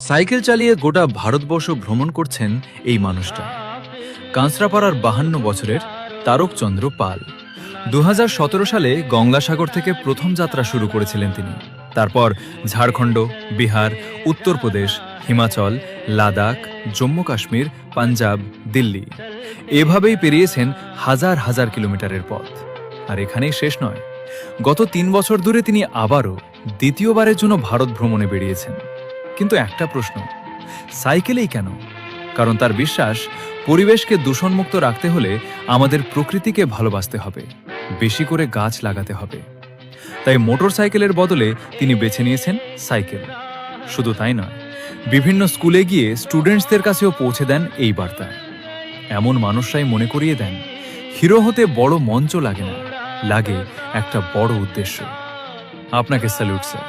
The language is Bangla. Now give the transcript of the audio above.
সাইকেল চালিয়ে গোটা ভারতবর্ষ ভ্রমণ করছেন এই মানুষটা, কাঁচরাপাড়ার 52 বছরের তারকচন্দ্র পাল। 2017 সালে গঙ্গাসাগর থেকে প্রথম যাত্রা শুরু করেছিলেন তিনি। তারপর ঝাড়খণ্ড, বিহার, উত্তরপ্রদেশ, হিমাচল, লাদাখ, জম্মু কাশ্মীর, পাঞ্জাব, দিল্লি, এভাবেই পেরিয়েছেন হাজার হাজার কিলোমিটারের পথ। আর এখানেই শেষ নয়, গত 3 বছর ধরে তিনি আবারও দ্বিতীয়বারের জন্য ভারত ভ্রমণে বেরিয়েছেন। কিন্তু একটা প্রশ্ন, সাইকেলেই কেন? কারণ তার বিশ্বাস, পরিবেশকে দূষণমুক্ত রাখতে হলে আমাদের প্রকৃতিকে ভালোবাসতে হবে, বেশি করে গাছ লাগাতে হবে। তাই মোটর সাইকেলের বদলে তিনি বেছে নিয়েছেন সাইকেল। শুধু তাই নয়, বিভিন্ন স্কুলে গিয়ে স্টুডেন্টসদের কাছেও পৌঁছে দেন এই বার্তা। এমন মানুষরাই মনে করিয়ে দেন, হিরো হতে বড় মঞ্চ লাগে না, লাগে একটা বড় উদ্দেশ্য। আপনাকে স্যালুট স্যার।